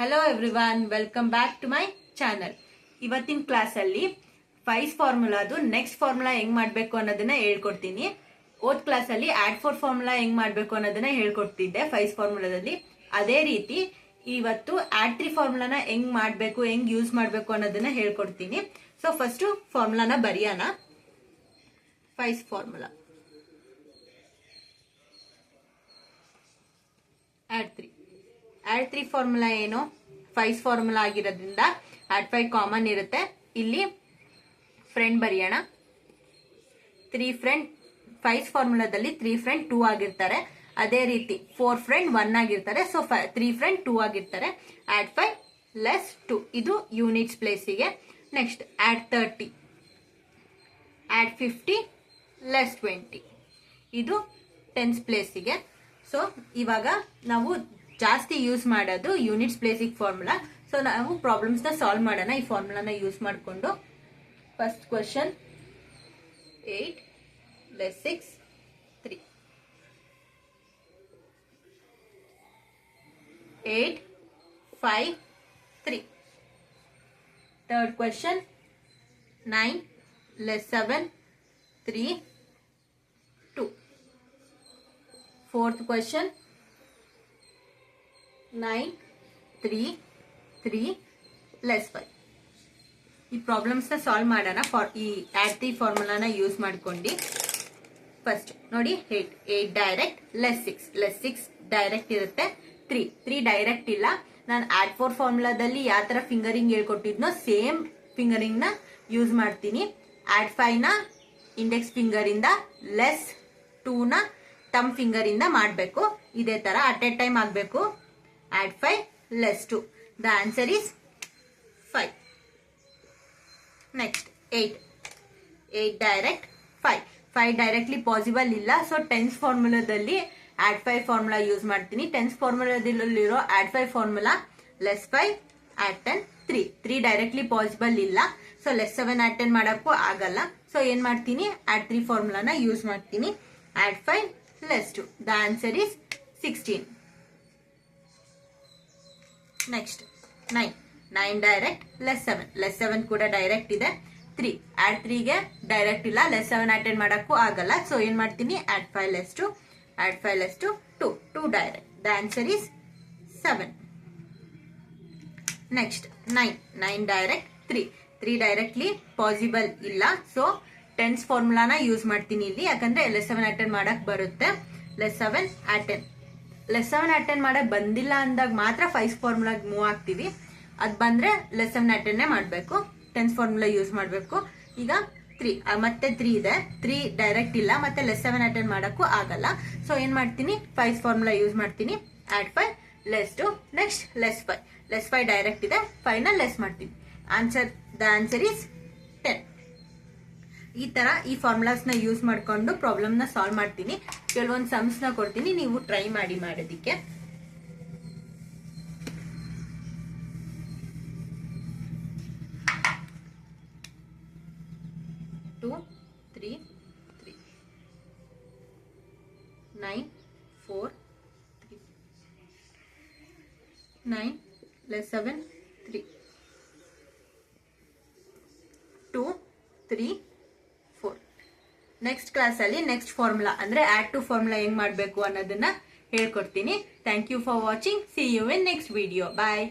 Hello everyone, welcome back to my channel. ಇವತ್ತಿನ ಕ್ಲಾಸಲ್ಲಿ ಫೈಸ್ ಫಾರ್ಮುಲಾದು next formula ಹೆಂಗ್ ಮಾಡಬೇಕು ಅನ್ನೋದನ್ನ ಹೇಳ್ಕೊಡ್ತೀನಿ. ಓದ್ ಕ್ಲಾಸಲ್ಲಿ ಆಡ್ ಫೋರ್ ಫಾರ್ಮುಲಾ ಹೆಂಗ್ ಮಾಡಬೇಕು ಅನ್ನೋದನ್ನ ಹೇಳ್ಕೊಡ್ತಿದ್ದೆ ಫೈಸ್ ಫಾರ್ಮುಲಾದಲ್ಲಿ. ಅದೇ ರೀತಿ ಇವತ್ತು ಆಡ್ ತ್ರೀ ಫಾರ್ಮುಲಾನ ಹೆಂಗ್ ಮಾಡಬೇಕು, ಹೆಂಗ್ ಯೂಸ್ ಮಾಡಬೇಕು ಅನ್ನೋದನ್ನ ಹೇಳ್ಕೊಡ್ತೀನಿ. ಸೊ ಫಸ್ಟ್ ಫಾರ್ಮುಲಾನ ಬರೆಯೋಣ. ಫೈಸ್ ಫಾರ್ಮುಲಾ ಆಡ್ ತ್ರೀ ಫಾರ್ಮುಲಾ ಏನು? ಫೈಸ್ ಫಾರ್ಮುಲಾ ಆಗಿರೋದ್ರಿಂದ ಆಡ್ 5 ಕಾಮನ್ ಇರುತ್ತೆ. ಇಲ್ಲಿ ಫ್ರೆಂಡ್ ಬರೆಯೋಣ. 3 ಫ್ರೆಂಡ್ ಫೈಸ್ ಫಾರ್ಮುಲಾದಲ್ಲಿ 3 ಫ್ರೆಂಡ್ 2 ಆಗಿರ್ತಾರೆ. ಅದೇ ರೀತಿ 4 ಫ್ರೆಂಡ್ 1 ಆಗಿರ್ತಾರೆ. ಸೊ 3 ಫ್ರೆಂಡ್ 2 ಆಗಿರ್ತಾರೆ. ಆಡ್ 5 ಲೆಸ್ 2 ಇದು ಯೂನಿಟ್ಸ್ ಪ್ಲೇಸಿಗೆ. ನೆಕ್ಸ್ಟ್ ಆಡ್ 30, ಆಡ್ 50 ಲೆಸ್ 20 ಇದು ಟೆನ್ಸ್ ಪ್ಲೇಸಿಗೆ. ಸೊ ಇವಾಗ ನಾವು ಜಾಸ್ತಿ ಯೂಸ್ ಮಾಡೋದು ಯೂನಿಟ್ಸ್ ಪ್ಲೇಸಿಗೆ ಫಾರ್ಮುಲಾ. ಸೊ ನಾವು ಪ್ರಾಬ್ಲಮ್ಸ್ ನ ಸಾಲ್ವ್ ಮಾಡೋಣ ಈ ಫಾರ್ಮುಲಾನ ಯೂಸ್ ಮಾಡಿಕೊಂಡು. First question 8 less 6 3. 8 5 3. Third question 9 less 7 3 2. Fourth question 9 3 3 less 5. ಈ ಪ್ರಾಬ್ಲಮ್ಸ್ ನ ಸಾಲ್ವ್ ಮಾಡೋಣ ಈ ಆಡ್ ತ್ರೀ ಫಾರ್ಮುಲಾನ ಯೂಸ್ ಮಾಡ್ಕೊಂಡು. ಫಸ್ಟ್ ನೋಡಿ 8 ಡೈರೆಕ್ಟ್ ಲೆಸ್ 6 ಡೈರೆಕ್ಟ್ ಇರುತ್ತೆ. 3 ಡೈರೆಕ್ಟ್ ಇಲ್ಲ. ನಾನು ಆಡ್ 4 ಫಾರ್ಮುಲಾದಲ್ಲಿ ಯಾವ ತರ ಫಿಂಗರಿಂಗ್ ಹೇಳ್ಕೊಟ್ಟಿದ್ನೋ ಸೇಮ್ ಫಿಂಗರಿಂಗ್ ನ ಯೂಸ್ ಮಾಡ್ತೀನಿ. ಆಡ್ 5 ನ ಇಂಡೆಕ್ಸ್ ಫಿಂಗರ್ ಇಂದ, ಲೆಸ್ 2 ನ ತಮ್ ಫಿಂಗರ್ ಇಂದ ಮಾಡಬೇಕು. ಇದೇ ತರ ಅಟ್ ಎ ಟೈಮ್ ಆಗಬೇಕು. Add 5 less 2. The answer is 5. Next 8 direct 5 directly possible ಇಲ್ಲ. ಸೊ ಟೆನ್ಸ್ ಫಾರ್ಮುಲಾದಲ್ಲಿ ಆಡ್ 5 ಫಾರ್ಮುಲಾ ಯೂಸ್ ಮಾಡ್ತೀನಿ. ಟೆನ್ಸ್ ಫಾರ್ಮುಲಾದಲ್ಲಿರೋ add 5 formula less 5 add 10 3 directly possible ಇಲ್ಲ. ಸೊ ಲೆಸ್ 7 ಆಡ್ 10 ಮಾಡಕ್ಕೂ ಆಗಲ್ಲ. ಸೊ ಏನ್ ಮಾಡ್ತೀನಿ, ಆಡ್ 3 ಫಾರ್ಮುಲಾನ ಯೂಸ್ ಮಾಡ್ತೀನಿ. Add 5 less 2. The answer is 16. Next 9 direct less 7 ಕೂಡ ಡೈರೆಕ್ಟ್ ಇದೆ. 3 ಆಡ್ 3 ಗೆ ಡೈರೆಕ್ಟ್ ಇಲ್ಲ. ಲೆಸ್ 7 ಆಡ್ 10 ಮಾಡಕ್ಕೂ ಆಗಲ್ಲ. ಸೊ ಏನ್ ಮಾಡ್ತೀನಿ, add 5 less 2 add 5 less 2 direct. The answer is 7. Next 9 direct 3 directly possible ಇಲ್ಲ. ಸೊ ಟೆನ್ಸ್ ಫಾರ್ಮುಲಾನ ಯೂಸ್ ಮಾಡ್ತೀನಿ ಇಲ್ಲಿ, ಯಾಕಂದ್ರೆ ಲೆಸ್ 7 ಆಡ್ 10 ಮಾಡಕ್ ಬರುತ್ತೆ. ಲೆಸ್ 7 ಆಡ್ 10 ಲೆಸ್ 7 ಆಡ್ 10 ಮಾಡಕ್ ಬಂದಿಲ್ಲ ಅಂದಾಗ ಮಾತ್ರ ಫೈಸ್ ಫಾರ್ಮುಲಾಗ್ ಮೂವ್ ಆಗ್ತೀವಿ. ಅದ್ ಬಂದ್ರೆ ಲೆಸ್ 7 ಆಡ್ 10 ಮಾಡಬೇಕು, ಟೆನ್ಸ್ ಫಾರ್ಮುಲಾ ಯೂಸ್ ಮಾಡಬೇಕು. ಈಗ 3 ಮತ್ತೆ 3 ಇದೆ. 3 ಡೈರೆಕ್ಟ್ ಇಲ್ಲ, ಮತ್ತೆ ಲೆಸ್ 7 ಆಡ್ 10 ಮಾಡಕ್ಕೂ ಆಗಲ್ಲ. ಸೊ ಏನ್ ಮಾಡ್ತೀನಿ, ಫೈಸ್ ಫಾರ್ಮುಲಾ ಯೂಸ್ ಮಾಡ್ತೀನಿ. Add 5 less 2. Next less 5 direct ಇದೆ. 5 ನ ಲೆಸ್ ಮಾಡ್ತೀನಿ. The answer is 10. ಈ ತರ ಈ ಫಾರ್ಮುಲಾಸ್ ನ ಯೂಸ್ ಮಾಡ್ಕೊಂಡು ಪ್ರಾಬ್ಲಮ್ ನ ಸಾಲ್ವ್ ಮಾಡ್ತೀನಿ. ಕೆಲವೊಂದು ಸಮ್ಸ್ ನ ಕೊಡ್ತೀನಿ, ನೀವು ಟ್ರೈ ಮಾಡಿ ಮಾಡೋದಿಕ್ಕೆ. Two 3 3 9 4 3 9 less 7 3 2 3 4. ನೆಕ್ಸ್ಟ್ ಕ್ಲಾಸ್ ಅಲ್ಲಿ ನೆಕ್ಸ್ಟ್ ಫಾರ್ಮುಲಾ ಅಂದ್ರೆ ಆಡ್ 2 ಫಾರ್ಮುಲಾ ಹೆಂಗ್ ಮಾಡಬೇಕು ಅನ್ನೋದನ್ನ ಹೇಳ್ಕೊಡ್ತೀನಿ. Thank you for watching. See you in next video. Bye.